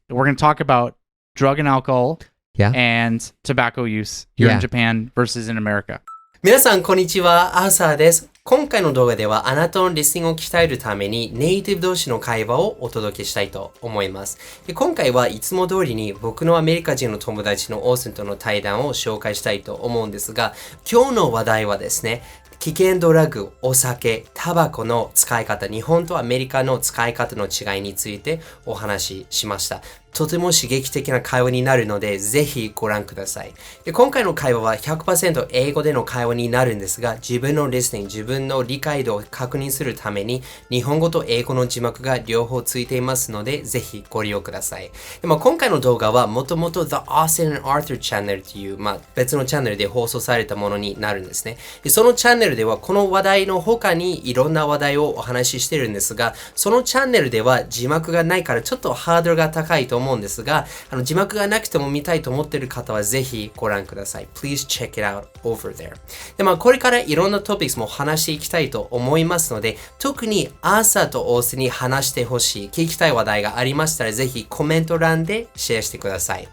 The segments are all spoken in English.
we're going to talk about drug and alcohol and tobacco use here in Japan versus in America. 皆さん、こんにちは。アーサーです。今回の動画ではあなたのリスニングを鍛えるためにネイティブ同士の会話をお届けしたいと思います。で今回はいつも通りに僕のアメリカ人の友達のオースティンとの対談を紹介したいと思うんですが、今日の話題はですね、危険ドラッグ、お酒、タバコの使い方、日本とアメリカの使い方の違いについてお話ししました。とても刺激的な会話になるので、ぜひご覧ください。で今回の会話は 100% 英語での会話になるんですが、自分のリスニング、自分の理解度を確認するために、日本語と英語の字幕が両方ついていますので、ぜひご利用ください。で今回の動画は、もともと The Austin and Arthur Channel という、別のチャンネルで放送されたものになるんですね。でそのチャンネルでは、この話題の他にいろんな話題をお話ししてるんですが、そのチャンネルでは字幕がないからちょっとハードルが高いと思うんですが、字幕がなくても見たいと思っている方はぜひご覧ください。Please check it out over there. でこれからいろんなトピックスも話していきたいと思いますので、特にアーサーとオースに話してほしい、聞きたい話題がありましたら、ぜひコメント欄でシェアしてください。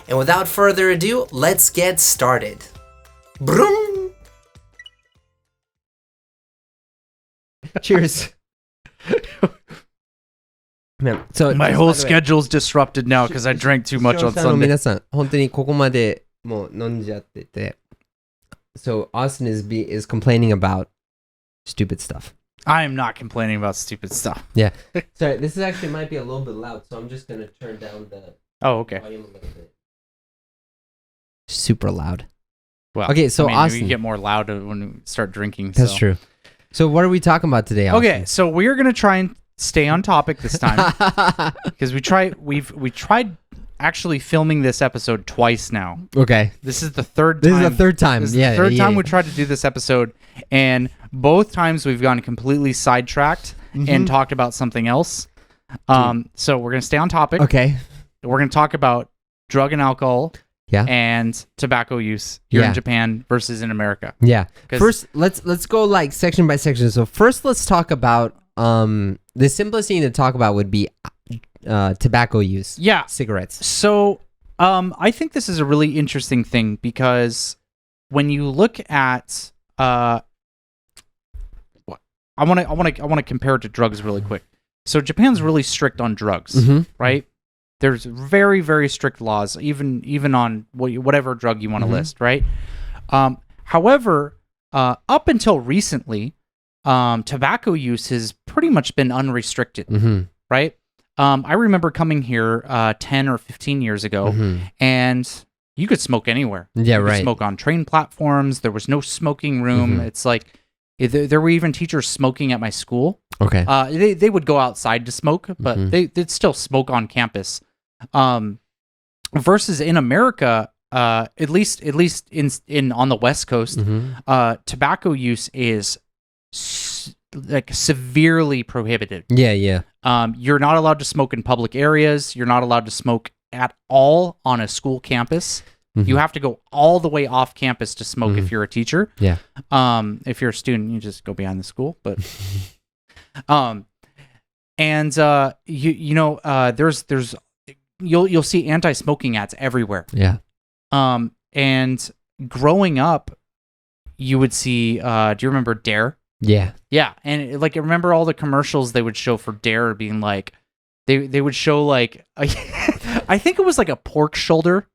And without further ado, let's get started. ブルンCheers. So my whole schedule's disrupted now because I drank too much on Sunday. 皆さん、本当にここまでもう飲んじゃってて。So Austin is complaining about stupid stuff. I am not complaining about stupid stuff. Yeah. Sorry, this actually might be a little bit loud, so I'm just going to turn down the okay. volume a little bit. Super loud. Well, okay, so Austin. We get more loud when we start drinking. That's true. So what are we talking about today, Austin? Okay, so we're going to try and stay on topic this time because we tried actually filming this episode twice now. Okay. This is the third time. This is the third time. This is the third time we tried to do this episode, and both times we've gone completely sidetracked and talked about something else. So we're going to stay on topic. Okay. We're going to talk about drug and alcohol. And tobacco use here in Japan versus in America. Yeah. First, let's go like section by section. So first, let's talk about the simplest thing to talk about would be tobacco use. Yeah, cigarettes. So I think this is a really interesting thing because when you look at I want to compare it to drugs really quick. So Japan's really strict on drugs, right? There's very, very strict laws, even on whatever drug you want to list, right? However, up until recently, tobacco use has pretty much been unrestricted, right? I remember coming here 10 or 15 years ago, and you could smoke anywhere. Yeah, you right. Could smoke on train platforms. There was no smoking room. It's like there were even teachers smoking at my school. Okay. They would go outside to smoke, but they'd still smoke on campus. Versus in America, at least in on the West Coast, tobacco use is like severely prohibited. Yeah. You're not allowed to smoke in public areas. You're not allowed to smoke at all on a school campus. You have to go all the way off campus to smoke if you're a teacher. Yeah. If you're a student, you just go behind the school. But there's you'll see anti-smoking ads everywhere. Yeah. And growing up, you would see. Do you remember Dare? Yeah. Yeah, and like remember all the commercials they would show for Dare being like, they would show like I think it was like a pork shoulder.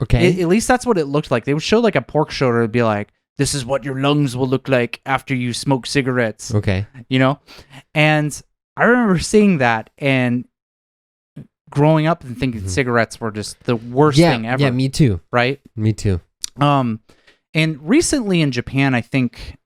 Okay. At least that's what it looked like. They would show like a pork shoulder and be like, this is what your lungs will look like after you smoke cigarettes. Okay. You know? And I remember seeing that and growing up and thinking cigarettes were just the worst thing ever. Yeah, me too. Right? Me too. And recently in Japan, I think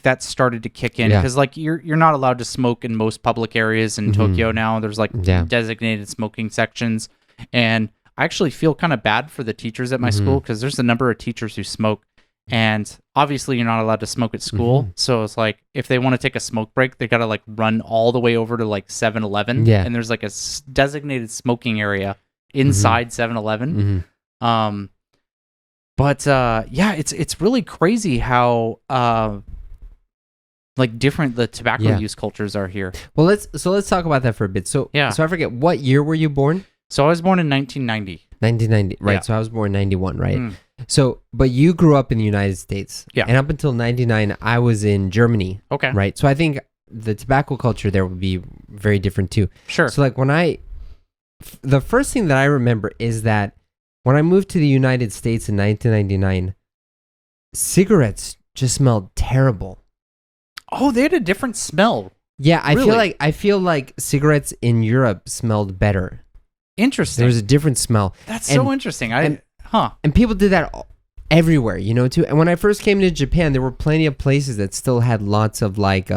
that started to kick in because like you're not allowed to smoke in most public areas in Tokyo now. There's like designated smoking sections, and I actually feel kind of bad for the teachers at my school because there's a number of teachers who smoke, and obviously you're not allowed to smoke at school. So it's like if they want to take a smoke break, they got to like run all the way over to like 7-Eleven. Yeah. And there's like a designated smoking area inside 7-Eleven. But it's really crazy how like different the tobacco use cultures are here. Well, let's talk about that for a bit. So I forget, what year were you born? So I was born in 1990. 1990, right? Yeah. So I was born in 91, right? So, but you grew up in the United States. Yeah. And up until 99, I was in Germany. Okay. Right? So I think the tobacco culture there would be very different too. Sure. So like the first thing that I remember is that when I moved to the United States in 1999, cigarettes just smelled terrible. Oh, they had a different smell. Yeah, I Really? feel like cigarettes in Europe smelled better. Interesting. There was a different smell. That's And- so interesting. And people did that everywhere, you know, too. And when I first came to Japan, there were plenty of places that still had lots of like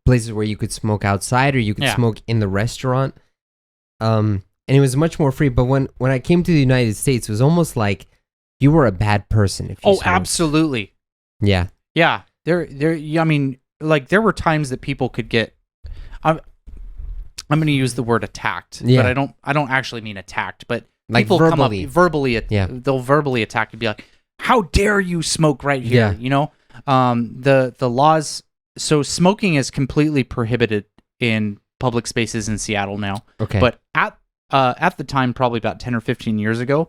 places where you could smoke outside or you could Yeah. smoke in the restaurant. And it was much more free. But when I came to the United States, it was almost like you were a bad person if you Oh, smoked. absolutely. Yeah. Yeah. I mean, like there were times that people could get. I'm going to use the word attacked, Yeah. but I don't actually mean attacked, but Like people verbally. come up verbally. Yeah. They'll verbally attack and be like, "How dare you smoke right here?" Yeah. You know, the laws. So smoking is completely prohibited in public spaces in Seattle now. Okay. But at the time, probably about 10 or 15 years ago,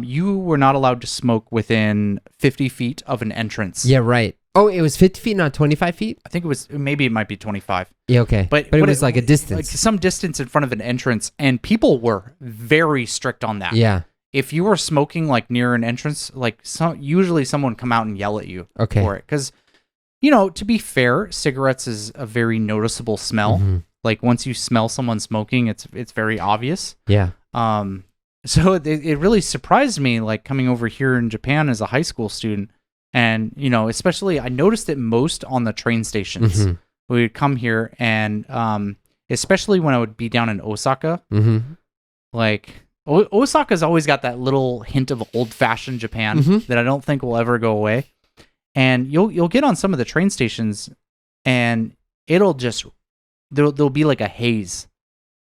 you were not allowed to smoke within 50 feet of an entrance. yeah, right. Oh, it was 50 feet, not 25 feet? I think it might be 25. Yeah, okay. But it was like a distance. Like some distance in front of an entrance, and people were very strict on that. Yeah. If you were smoking like near an entrance, like usually someone would come out and yell at you Okay. for it. Because, you know, to be fair, cigarettes is a very noticeable smell. Mhm. Like once you smell someone smoking, it's very obvious. Yeah. So it really surprised me, like coming over here in Japan as a high school student, and you know, especially I noticed it most on the train stations. Mhm. We would come here, and especially when I would be down in Osaka, Mm-hmm. like Osaka's always got that little hint of old-fashioned Japan Mhm. that I don't think will ever go away. And you'll get on some of the train stations, and it'll just there'll be like a haze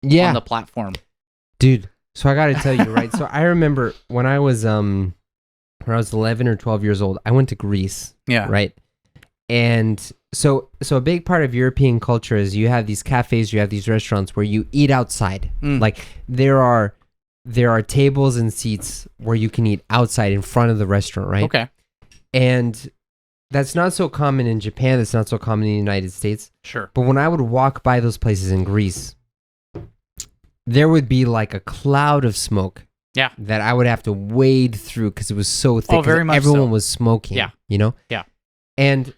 Yeah. on the platform. Dude, so I got to tell you, right? So I remember when I was 11 or 12 years old, I went to Greece, Yeah. right? And so a big part of European culture is you have these cafes, you have these restaurants where you eat outside. Mm. Like there are tables and seats where you can eat outside in front of the restaurant, right? Okay. And that's not so common in Japan, that's not so common in the United States. Sure. But when I would walk by those places in Greece, there would be like a cloud of smoke. Yeah. That I would have to wade through because it was so thick. Oh, very 'cause much everyone so. was smoking. Yeah. You know? Yeah. And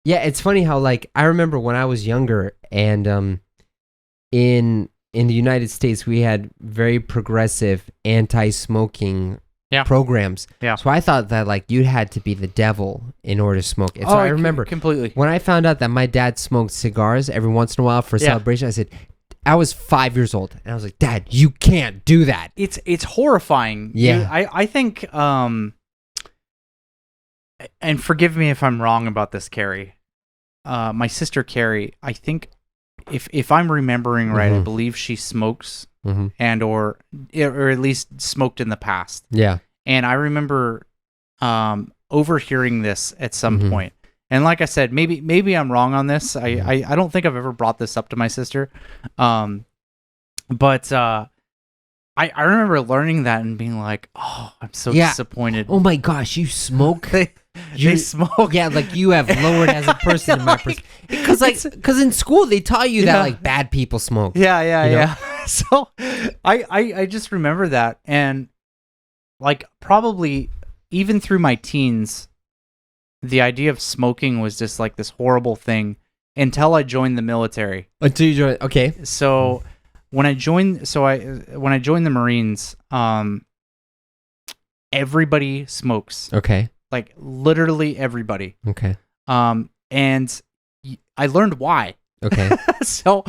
yeah, it's funny how like I remember when I was younger and in the United States we had very progressive anti-smoking programs. Yeah. So I thought that like you had to be the devil in order to smoke. And so I remember completely. when I found out that my dad smoked cigars every once in a while for a celebration, I said, I was 5 years old, and I was like, Dad, you can't do that. It's horrifying. Yeah. I think and forgive me if I'm wrong about this, Carrie. My sister Carrie, I think if I'm remembering right, I believe she smokes and or at least smoked in the past. Yeah. And I remember overhearing this at some point. And like I said, maybe I'm wrong on this. I don't think I've ever brought this up to my sister. But I remember learning that and being like, oh, I'm so disappointed. Oh my gosh, you smoke? They smoke. Yeah, like you have lowered as a person in my perspective. Because in school they taught you that like bad people smoke. Yeah. So I just remember that, and like probably even through my teens, the idea of smoking was just like this horrible thing until I joined the military. Until you joined, okay. So when I joined the Marines, everybody smokes. Okay. Like literally everybody. Okay. And I learned why. Okay. So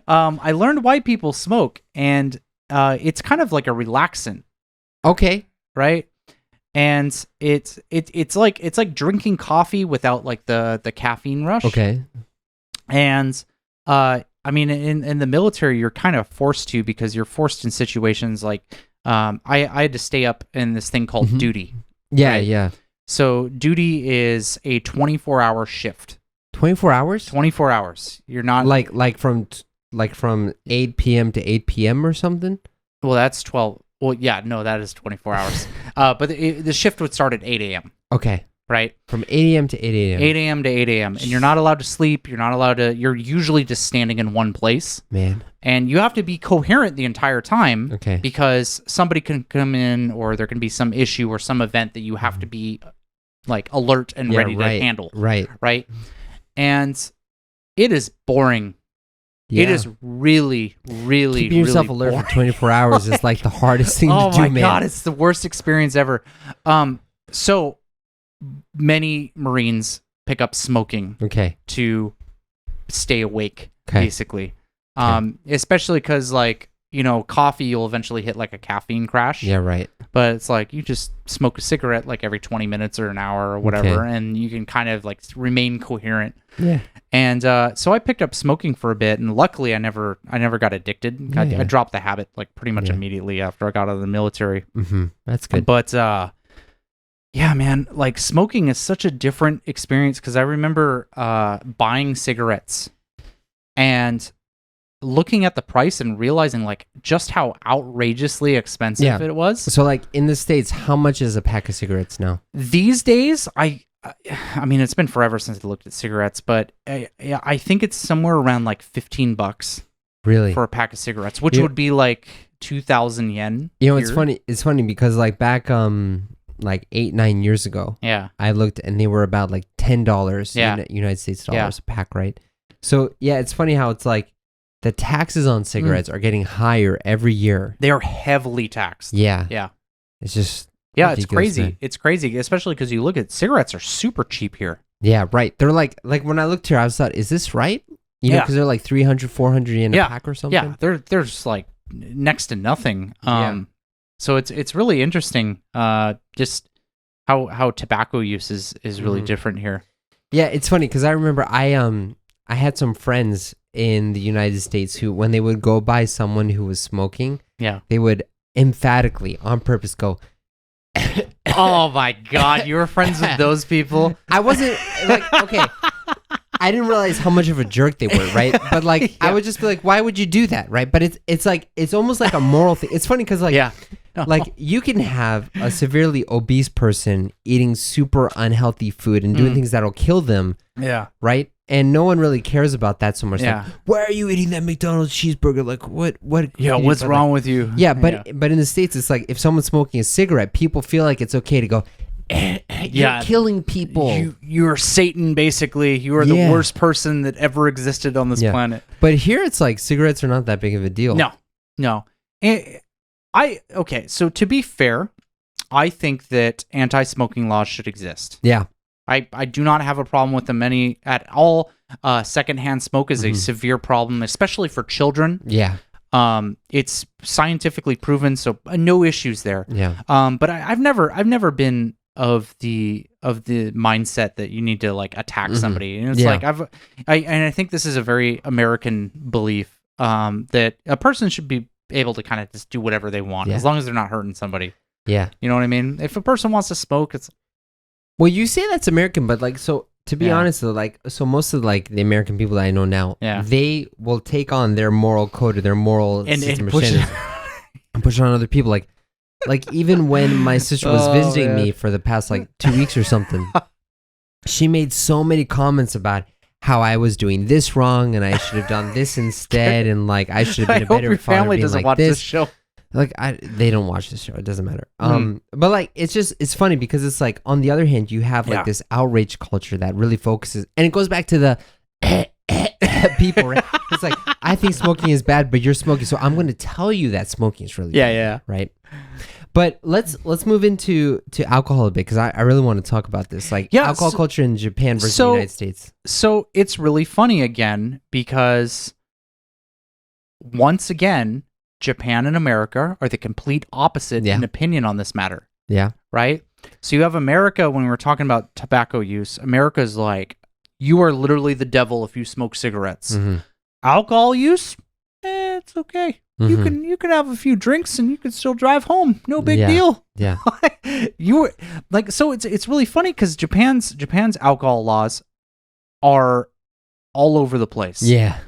I learned why people smoke, and it's kind of like a relaxant. Okay. Right? And it's like drinking coffee without like the caffeine rush. Okay. And I mean in the military you're kind of forced to, because you're forced in situations like I had to stay up in this thing called duty. Yeah, right? yeah. So duty is a 24-hour shift. 24 hours? 24 hours. You're not like from 8 p.m. to 8 p.m. or something? Well, that's 12. Well, yeah, no, that is 24 hours. But the shift would start at 8 a.m. Okay. Right? From 8 a.m. to 8 a.m. 8 a.m. to 8 a.m. And you're not allowed to sleep. You're usually just standing in one place. Man. And you have to be coherent the entire time. Okay. Because somebody can come in, or there can be some issue or some event that you have to be like alert and ready to handle. Right. Right? And it is boring. Yeah. It is really, really, keeping yourself really alert boring. for 24 hours is like the hardest thing to do, man. Oh my God, it's the worst experience ever. So many Marines pick up smoking to stay awake, basically. Especially because, like, you know, coffee, you'll eventually hit like a caffeine crash. Yeah, right. But it's like you just smoke a cigarette like every 20 minutes or an hour or whatever, and you can kind of like remain coherent. Yeah. And so I picked up smoking for a bit, and luckily I never got addicted. I dropped the habit like pretty much immediately after I got out of the military. Mm-hmm. That's good. But yeah, man, like smoking is such a different experience, because I remember buying cigarettes and looking at the price and realizing like just how outrageously expensive it was. So like in the States, how much is a pack of cigarettes now? These days, I mean, it's been forever since I looked at cigarettes, but I think it's somewhere around like $15 really for a pack of cigarettes, which would be like 2,000 yen. You know, it's funny because like back like 8-9 years ago, I looked and they were about like $10 United States dollars a pack, right? So yeah, it's funny how it's like the taxes on cigarettes are getting higher every year. They are heavily taxed. Yeah. It's just it's crazy. Man. It's crazy, especially because you look at cigarettes are super cheap here. Yeah, right. They're like when I looked here, I was thought, is this right? You know, because they're like 300, 400 yen a pack or something. Yeah, they're just like next to nothing. So it's really interesting. Just how tobacco use is really different here. Yeah, it's funny because I remember I had some friends in the United States who, when they would go by someone who was smoking, they would emphatically, on purpose, go, oh my God, you were friends with those people? I wasn't, like, okay, I didn't realize how much of a jerk they were, right? But like, I would just be like, why would you do that, right? But it's like, it's almost like a moral thing. It's funny because like, like you can have a severely obese person eating super unhealthy food and doing things that'll kill them, right? And no one really cares about that so much. Like, why are you eating that McDonald's cheeseburger? Like, what? Yeah, what's wrong with you? Yeah, but in the States, it's like if someone's smoking a cigarette, people feel like it's okay to go, you're killing people. You're Satan, basically. You are the worst person that ever existed on this planet. But here, it's like cigarettes are not that big of a deal. No. Okay, so to be fair, I think that anti-smoking laws should exist. Yeah. I do not have a problem with them at all. Secondhand smoke is a severe problem, especially for children. Yeah. It's scientifically proven, so no issues there. Yeah. But I've never been of the mindset that you need to like attack somebody. And it's like I think this is a very American belief that a person should be able to kind of just do whatever they want as long as they're not hurting somebody. Yeah. You know what I mean? If a person wants to smoke, it's well, you say that's American, but like, so to be honest, though, like, so most of like the American people that I know now, they will take on their moral code or their moral system or standards and push it on other people. Like even when my sister was visiting me for the past like 2 weeks or something, she made so many comments about how I was doing this wrong and I should have done this instead, and like I should have been a better hope your father. Family doesn't like watch this show. Like they don't watch this show. It doesn't matter. But like it's funny because it's like on the other hand you have like this outrage culture that really focuses, and it goes back to the people. Right? It's like I think smoking is bad, but you're smoking, so I'm going to tell you that smoking is really bad. Right. But let's move into alcohol a bit because I really want to talk about this, like alcohol culture in Japan versus the United States. So it's really funny again because once again, Japan and America are the complete opposite in opinion on this matter. Yeah. Right? So you have America, when we were talking about tobacco use, America's like, you are literally the devil if you smoke cigarettes. Alcohol use? It's okay. You can have a few drinks and you can still drive home. No big deal. Yeah. You like, so it's really funny because Japan's alcohol laws are all over the place. Yeah.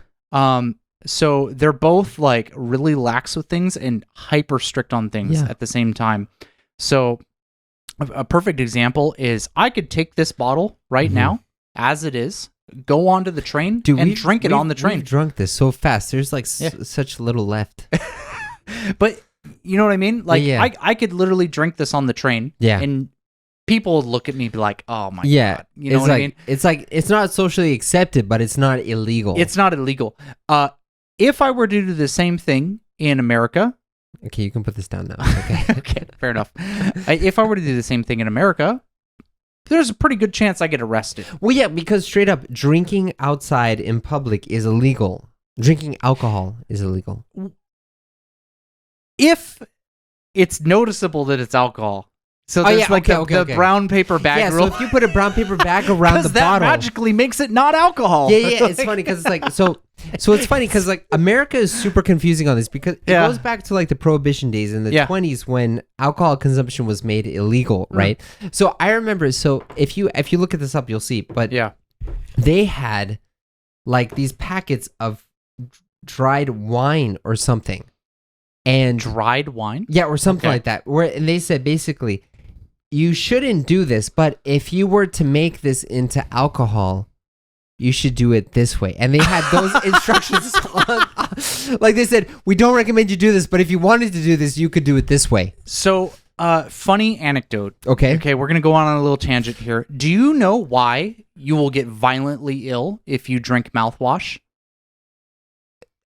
So they're both like really lax with things and hyper strict on things at the same time. So a perfect example is I could take this bottle right now as it is, go onto the train and drink it on the train. We've drunk this so fast. There's like such little left. But you know what I mean? Like I could literally drink this on the train and people would look at me and be like, oh my God. You know what I mean? It's like, it's not socially accepted, but it's not illegal. It's not illegal. If I were to do the same thing in America. Okay, you can put this down now. Okay. Okay, fair enough. If I were to do the same thing in America, there's a pretty good chance I get arrested. Well, yeah, because straight up, drinking outside in public is illegal. Drinking alcohol is illegal. If it's noticeable that it's alcohol. So there's the brown paper bag rule. So if you put a brown paper bag around the that bottle, magically makes it not alcohol. Yeah, it's funny because it's like so it's funny because like America is super confusing on this because it goes back to like the Prohibition days in the 20s when alcohol consumption was made illegal, right? So I remember. So if you look at this up, you'll see. But they had like these packets of dried wine or something, and dried wine, or something like that. And they said basically, you shouldn't do this, but if you were to make this into alcohol, you should do it this way. And they had those instructions on, like they said, we don't recommend you do this, but if you wanted to do this, you could do it this way. So, funny anecdote. Okay, we're going to go on a little tangent here. Do you know why you will get violently ill if you drink mouthwash?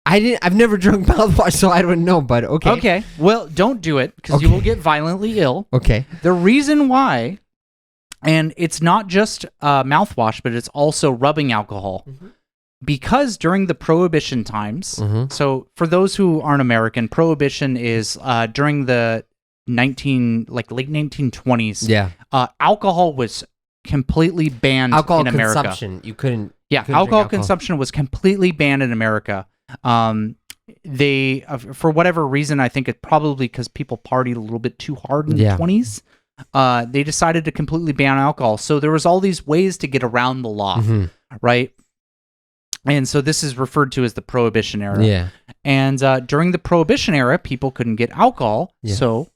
I've never drunk mouthwash, so I don't know, but okay. Okay, well, don't do it, because you will get violently ill. Okay. The reason why, and it's not just mouthwash, but it's also rubbing alcohol. Because during the Prohibition times, so for those who aren't American, Prohibition is during the late 1920s. Yeah. Alcohol was completely banned in America. Alcohol consumption, you couldn't alcohol consumption was completely banned in America. They for whatever reason, I think it's probably because people partied a little bit too hard in the 20s. They decided to completely ban alcohol. So there was all these ways to get around the law, right? And so this is referred to as the Prohibition era. Yeah. And during the Prohibition era, people couldn't get alcohol, so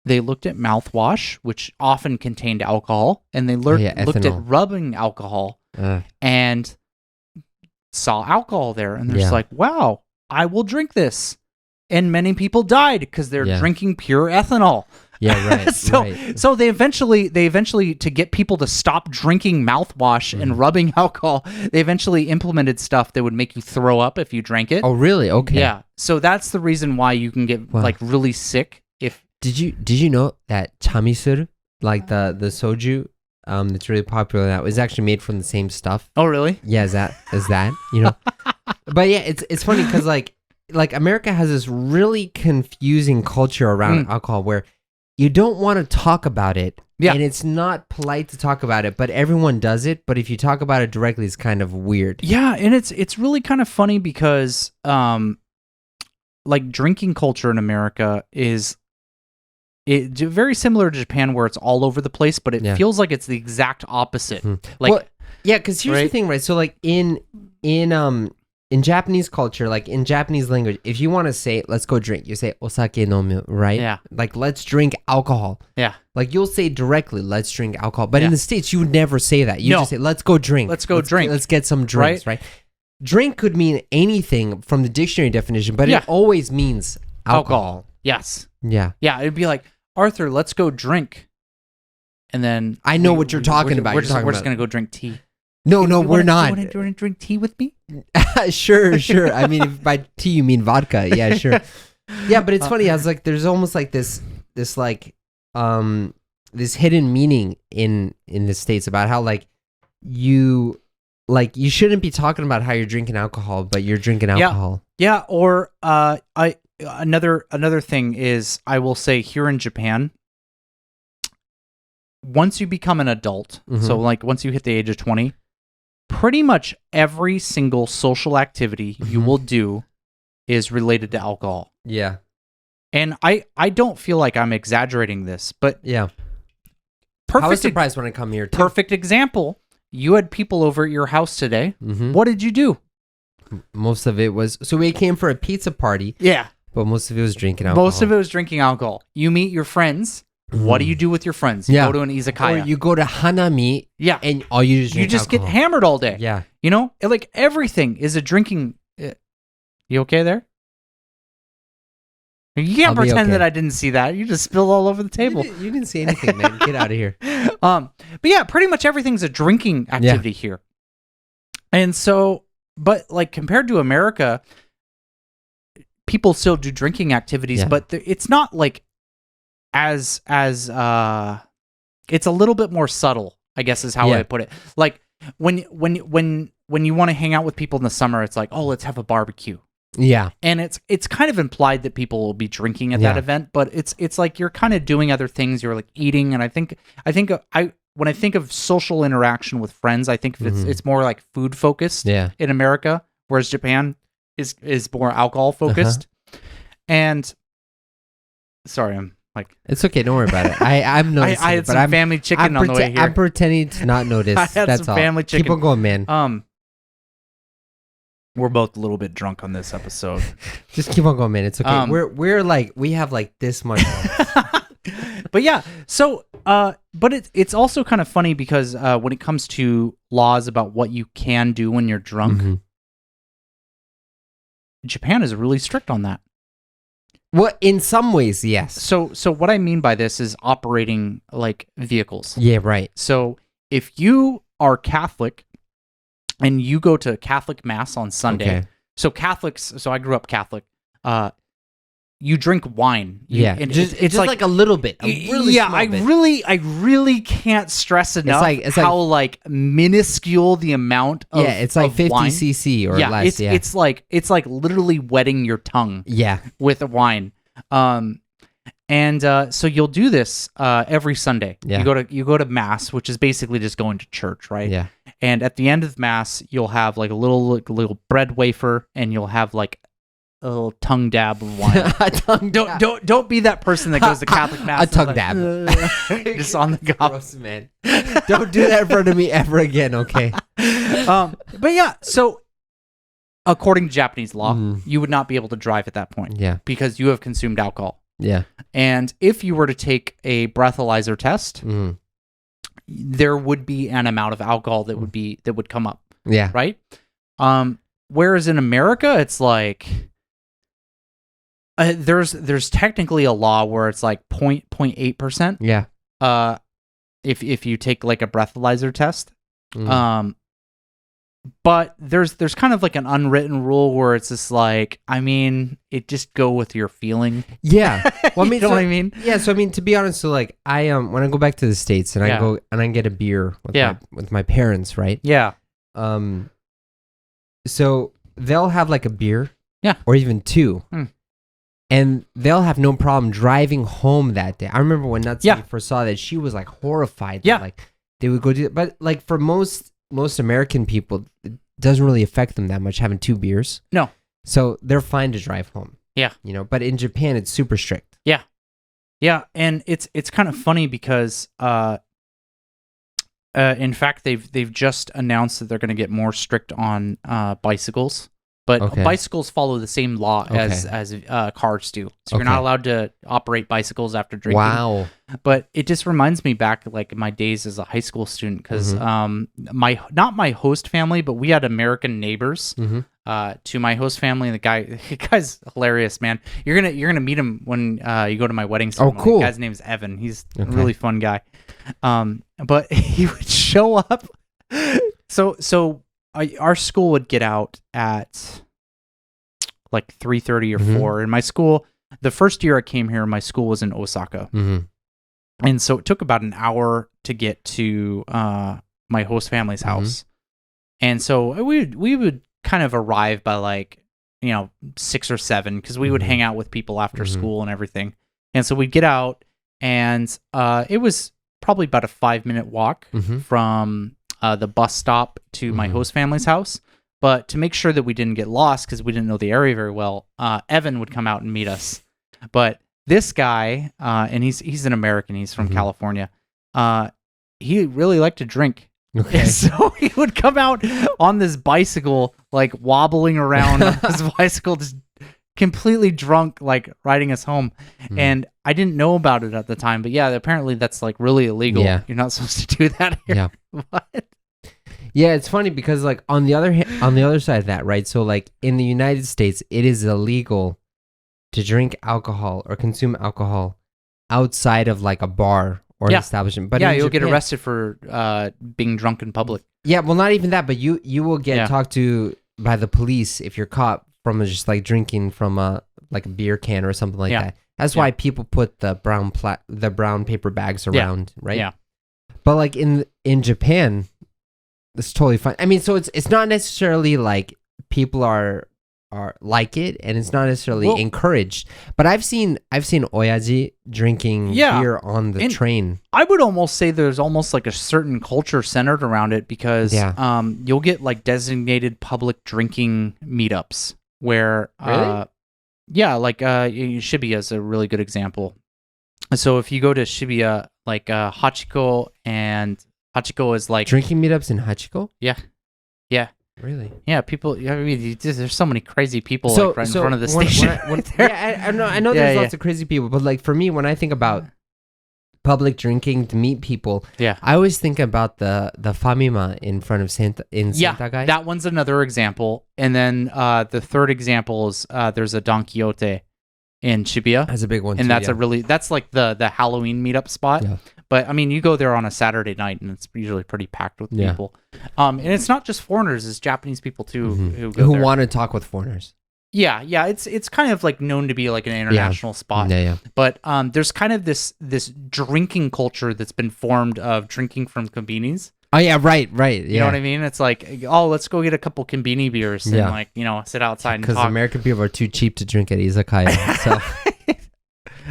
they looked at mouthwash, which often contained alcohol, and they looked at rubbing alcohol and saw alcohol there, and they're just like, wow, I will drink this. And many people died because they're drinking pure ethanol. Yeah, right. So they eventually to get people to stop drinking mouthwash and rubbing alcohol, they eventually implemented stuff that would make you throw up if you drank it. Oh, really? Okay. Yeah. So that's the reason why you can get like really sick if. Did you know that chamisuru, like the soju, that's really popular now, is actually made from the same stuff? Oh, really? Yeah, is that you know? But yeah, it's funny because like America has this really confusing culture around alcohol where you don't want to talk about it, and it's not polite to talk about it, but everyone does it. But if you talk about it directly, it's kind of weird. Yeah, and it's really kind of funny because like drinking culture in America is very similar to Japan, where it's all over the place, but it feels like it's the exact opposite. Like, because here's the thing, right? So like in Japanese culture, like in Japanese language, if you want to say, let's go drink, you say, osake nomu, right? Yeah. Like, let's drink alcohol. Yeah. Like, you'll say directly, let's drink alcohol. But in the States, you would never say that. You just say, let's go drink. Let's drink. Let's get some drinks, right? Drink could mean anything from the dictionary definition, but it always means alcohol. Yes. Yeah. Yeah, it'd be like, Arthur, let's go drink. And then... I know what you're talking about. We're just going to go drink tea. No, we're not. Do you want to drink tea with me? Sure. I mean, if by tea you mean vodka, yeah, sure. Yeah, but it's funny. I was like, there's almost like this like this hidden meaning in the States about how like you shouldn't be talking about how you're drinking alcohol, but you're drinking alcohol. Yeah. Or another thing is, I will say here in Japan, once you become an adult, so like once you hit the age of 20. Pretty much every single social activity you will do is related to alcohol. Yeah. And I don't feel like I'm exaggerating this, but yeah. I was surprised when I come here too. Perfect example. You had people over at your house today. What did you do? Most of it was, so we came for a pizza party, Yeah. but most of it was drinking alcohol. Most of it was drinking alcohol. You meet your friends. What do you do with your friends? You Yeah. go to an izakaya. Or you go to Hanami, Yeah. and all you do is You drink just get alcohol. hammered all day. Yeah. You know, like everything is a drinking. You okay there? You can't I'll be pretend okay. that I didn't see that. You just spilled all over the table. You didn't see anything, man. Get out of here. But yeah, pretty much everything's a drinking activity here. And so, but like compared to America, people still do drinking activities, Yeah. but it's not like as it's a little bit more subtle, I guess is how Yeah. I put it. Like when you want to hang out with people in the summer, it's like, oh, let's have a barbecue. Yeah. And it's kind of implied that people will be drinking at that Yeah. event, but it's like you're kind of doing other things. You're like eating, and I think when I think of social interaction with friends, I think it's more like food focused Yeah. in America, whereas Japan is more alcohol focused. And sorry, I'm like It's okay. Don't worry about it. I'm noticing. I had but some family chicken on the way here. I'm pretending to not notice. I had That's some all. family chicken. Keep on going, man. We're both a little bit drunk on this episode. Just keep on going, man. It's okay. We're like, we have like this much. But yeah, so but it's also kind of funny because when it comes to laws about what you can do when you're drunk, Mhm. Japan is really strict on that. Well, in some ways, yes. So what I mean by this is operating like vehicles. Yeah, right. So if you are Catholic and you go to Catholic mass on Sunday, Okay. so Catholics, so I grew up Catholic, you drink wine. Yeah, and it's like a little bit. A really yeah, small I bit. really can't stress enough it's how like minuscule the amount of Yeah, it's like of 50 wine. cc or Yeah, less. it's like literally wetting your tongue Yeah. with wine. So you'll do this every Sunday. Yeah. You go to mass, which is basically just going to church, right? Yeah. And at the end of mass, you'll have like a little bread wafer, and you'll have like a little tongue dab of wine. Don't be that person that goes to Catholic mass. A tongue like, dab. just on the gob. Gross, man. Don't do that in front of me ever again, okay? But yeah, so according to Japanese law, Mhm. you would not be able to drive at that point Yeah. because you have consumed alcohol. Yeah. And if you were to take a breathalyzer test, Mhm. there would be an amount of alcohol that would come up, Yeah. right? Whereas in America, it's like there's technically a law where it's like 0.8%. Yeah. If you take like a breathalyzer test, Mhm. but there's kind of like an unwritten rule where it's just like, I mean, it just go with your feeling. Yeah. Well, I mean, You know what I mean? Yeah, so I mean, to be honest, so like I when I go back to the States and I Yeah. go and I get a beer with my parents, right? Yeah. So they'll have like a beer, Yeah. or even two, Hmm. and they'll have no problem driving home that day. I remember when Natsuki Yeah. first saw that, she was like horrified. Yeah. That, like they would go do it, but like for most American people, it doesn't really affect them that much having two beers. No. So they're fine to drive home. Yeah. You know, but in Japan, it's super strict. Yeah, and it's kind of funny because in fact they've just announced that they're going to get more strict on bicycles, but Okay. bicycles follow the same law as cars do. So you're not Okay. allowed to operate bicycles after drinking. Wow. But it just reminds me back like my days as a high school student because Mm-hmm. not my host family, but we had American neighbors. Mhm. To my host family, and the guy's hilarious, man. You're gonna meet him when you go to my wedding ceremony. cool. The guy's name's Evan. He's a Okay. really fun guy. But he would show up. So our school would get out at like 3:30 or Mhm. 4. In my school, the first year I came here, my school was in Osaka, Mm-hmm. and so it took about an hour to get to my host family's house. And so we would kind of arrive by like 6 or 7 because we would Mhm. hang out with people after Mhm. school and everything. And so we'd get out, and it was probably about a 5-minute walk Mm-hmm. from the bus stop to my Mhm. host family's house. But to make sure that we didn't get lost because we didn't know the area very well, Evan would come out and meet us. But this guy, and he's an American, he's from Mhm. California. He really liked to drink. Okay. And so he would come out on this bicycle, like wobbling around on his bicycle, just completely drunk, like riding us home. And I didn't know about it at the time, but yeah, apparently that's like really illegal. Yeah. You're not supposed to do that here. Yeah. What? Yeah, it's funny because like on the other side of that, right? So like in the United States, it is illegal to drink alcohol or consume alcohol outside of like a bar or an establishment. But yeah, in you'll get Japan- arrested for being drunk in public. Yeah, well, not even that, but you will get talked to by the police if you're caught from just like drinking from a like a beer can or something like that. That's why people put the brown paper bags around, right? Yeah. But like in Japan, it's totally fine. I mean, so it's not necessarily like people are like it, and it's not necessarily encouraged. But I've seen oyaji drinking beer on the train. I would almost say there's almost like a certain culture centered around it because you'll get like designated public drinking meetups where Really? like Shibuya is a really good example. So if you go to Shibuya, like Hachiko is like Drinking meetups in Hachiko? Yeah. Really? Yeah, people. I mean, there's so many crazy people like right in front of the station. I know there's lots of crazy people, but like for me, when I think about public drinking to meet people, I always think about the famima in front of Sentagai. That one's another example. And then the third example is there's a Don Quixote in Shibuya. That's a big one, and too, that's like the Halloween meetup spot. Yeah. But I mean, you go there on a Saturday night, and it's usually pretty packed with people. And it's not just foreigners; it's Japanese people too who want to talk with foreigners. Yeah, it's kind of like known to be like an international spot. Yeah. But there's kind of this drinking culture that's been formed of drinking from konbinis. Oh yeah, right. Yeah. You know what I mean? It's like, oh, let's go get a couple konbini beers and like sit outside and talk. Because American people are too cheap to drink at izakaya. So.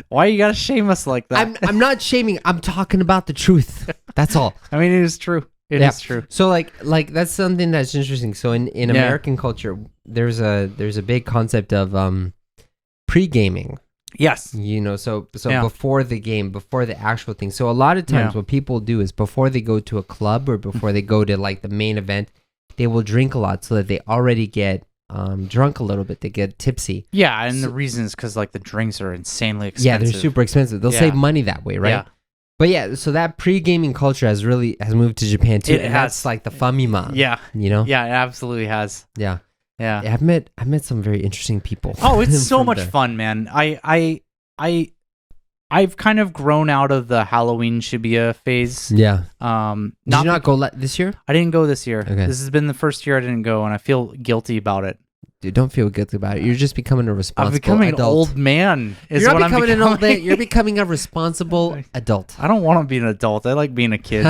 Why you gotta shame us like that? I'm not shaming. I'm talking about the truth. That's all. I mean, it is true. It is true. So like that's something that's interesting. So in American culture, there's a big concept of pre-gaming. Yes. So before the game, before the actual thing. So a lot of times what people do is before they go to a club or before they go to like the main event, they will drink a lot so that they already get drunk a little bit. They get tipsy. Yeah, and the reason is because like the drinks are insanely expensive. Yeah, they're super expensive. They'll save money that way, right? Yeah. But yeah, so that pre-gaming culture has moved to Japan too. That's like the famima. Yeah. Yeah, it absolutely has. Yeah. Yeah. I've met some very interesting people. Oh, it's so much fun, man. I've kind of grown out of the Halloween Shibuya phase. Yeah. Did you not go this year? I didn't go this year. Okay. This has been the first year I didn't go, and I feel guilty about it. Dude, don't feel guilty about it. You're just becoming a responsible I'm becoming adult. an old man. You're not becoming an old man. You're becoming a responsible adult. I don't want to be an adult. I like being a kid.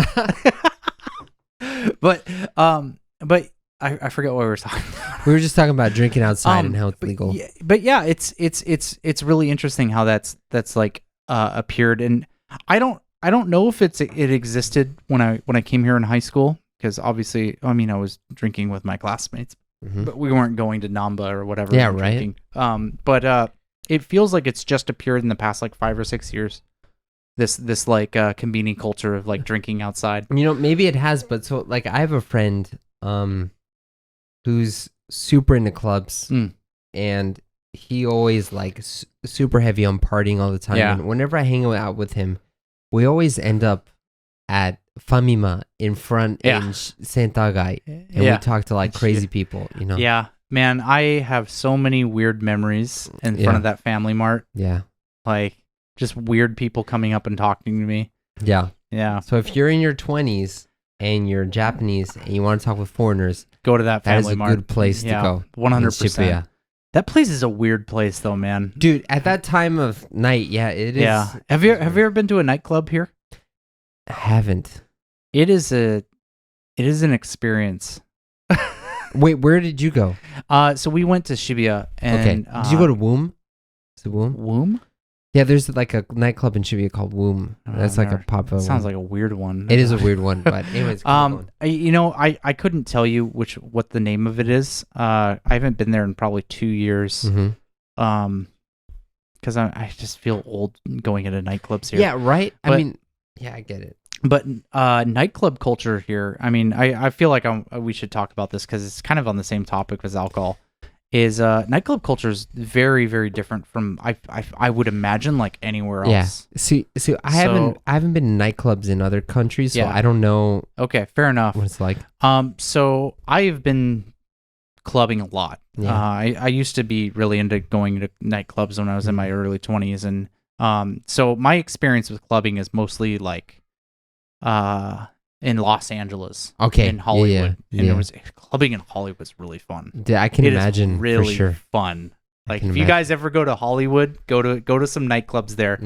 But I forget what we were talking about. We were just talking about drinking outside and how it's legal. But yeah, it's really interesting how that's like appeared, and I don't know if it existed when I came here in high school, because obviously I was drinking with my classmates, but we weren't going to Namba or whatever. Yeah, right. But it feels like it's just appeared in the past like 5 or 6 years. This like konbini culture of like drinking outside. Maybe it has, but so like I have a friend who's super into clubs, and he always like super heavy on partying all the time. Yeah. And whenever I hang out with him, we always end up at famima in front in Sentagai, and we talk to like crazy people. Yeah, man, I have so many weird memories in front of that Family Mart. Yeah, like just weird people coming up and talking to me. Yeah. So if you're in your 20s and you're Japanese and you want to talk with foreigners, go to that Family Mart. That is a good place to go. 100%. That place is a weird place, though, man. Dude, at that time of night, it is. Yeah. Have you ever been to a nightclub here? I haven't. It is an experience. Wait, where did you go? So we went to Shibuya. And, okay. Did you go to Womb? Is it Womb? Womb? Yeah, there's like a nightclub in Shibuya called Womb. That's like a popular one. Sounds like a weird one. It is a weird one, but anyways. I couldn't tell you what the name of it is. I haven't been there in probably 2 years. Because I just feel old going into nightclubs here. Yeah, right? But, I get it. But nightclub culture here, I mean, I feel like we should talk about this because it's kind of on the same topic as alcohol. Is nightclub culture is very, very different from I would imagine like anywhere else. Yeah. So I haven't been to nightclubs in other countries, so I don't know. Okay, fair enough. What it's like. So I have been clubbing a lot. Yeah. I used to be really into going to nightclubs when I was in my early 20s, and so my experience with clubbing is mostly like in Los Angeles, in Hollywood, and it was clubbing in Hollywood was really fun. I can imagine, really for sure. fun. Like if you guys ever go to Hollywood, go to some nightclubs there,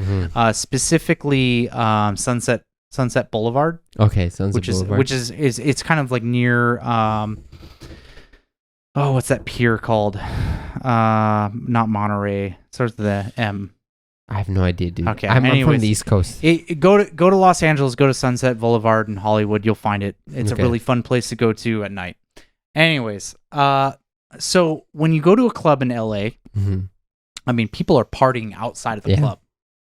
specifically Sunset Boulevard. Okay, Sunset Boulevard, which is it's kind of like near what's that pier called? Not Monterey. Starts with the M. I have no idea, dude. Okay, I'm from the East Coast. Go to Los Angeles, go to Sunset Boulevard in Hollywood. You'll find it. It's a really fun place to go to at night. Anyways, so when you go to a club in LA, I mean, people are partying outside of the club,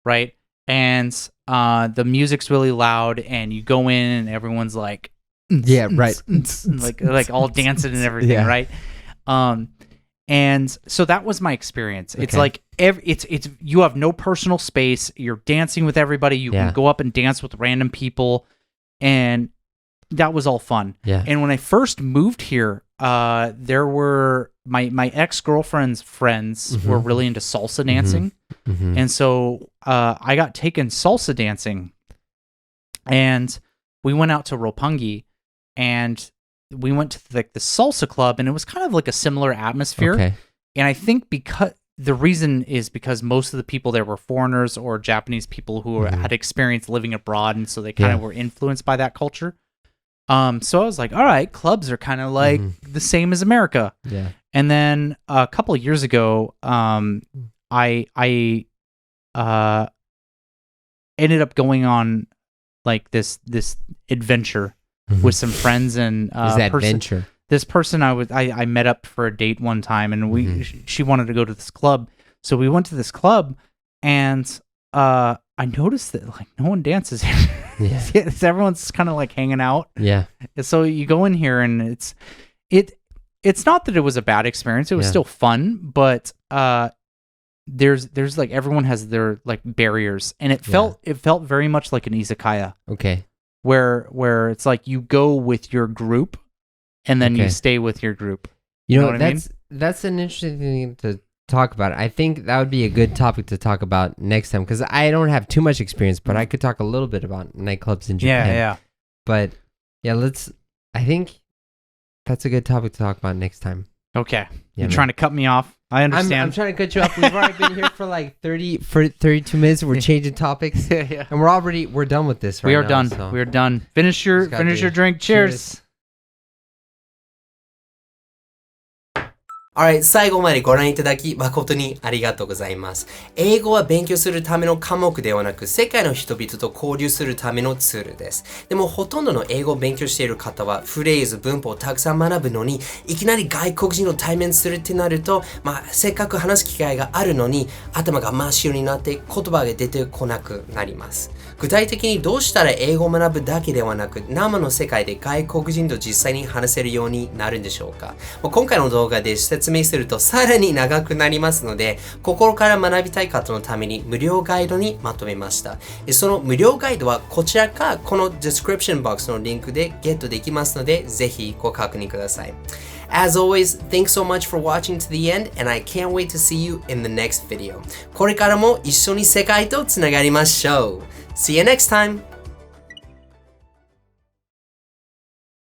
right? And the music's really loud, and you go in, and everyone's like, like all dancing and everything, right? And so that was my experience. It's like it's you have no personal space. You're dancing with everybody. You can go up and dance with random people, and that was all fun. Yeah. And when I first moved here, there were my ex-girlfriend's friends were really into salsa dancing, and so I got taken salsa dancing, and we went out to Roppongi, and we went to the salsa club, and it was kind of like a similar atmosphere. Okay. And I think because the reason is because most of the people there were foreigners or Japanese people who had experience living abroad, and so they kind of were influenced by that culture. So I was like, all right, clubs are kind of like the same as America. Yeah. And then a couple of years ago, I ended up going on like this adventure with some friends, and this person I met up for a date one time, and she wanted to go to this club, so we went to this club, and I noticed that like no one dances here. Everyone's kind of like hanging out. Yeah. So you go in here, and it's not that it was a bad experience. It was still fun, but there's like everyone has their like barriers, and it felt very much like an izakaya. Okay. Where it's like you go with your group, and then you stay with your group. You know what I mean? That's an interesting thing to talk about. I think that would be a good topic to talk about next time, because I don't have too much experience, but I could talk a little bit about nightclubs in Japan. Yeah. But I think that's a good topic to talk about next time. Okay. You're trying to cut me off. I understand. I'm trying to cut you off. We've already been here for like 32 minutes. We're changing topics. Yeah. And we're done with this right now. We are done. So. We are done. Finish your drink. Cheers. Alright, 最後までご覧いただき誠にありがとうございます。英語は勉強するための科目ではなく、世界の人々と交流するためのツールです。でもほとんどの英語を勉強している方は、フレーズ、文法をたくさん学ぶのに、いきなり外国人の対面するってなると、せっかく話す機会があるのに、頭が真っ白になって言葉が出てこなくなります。具体的にどうしたら英語を学ぶだけではなく、生の世界で外国人と実際に話せるようになるんでしょうか。今回の動画で説明するとさらに長くなりますので、心から学びたい方のために無料ガイドにまとめました。その無料ガイドはこちらかこの description box のリンクでゲットできますので、ぜひご確認ください。As always, thanks so much for watching to the end, and I can't wait to see you in the next video. これからも一緒に世界とつながりましょう。See you next time!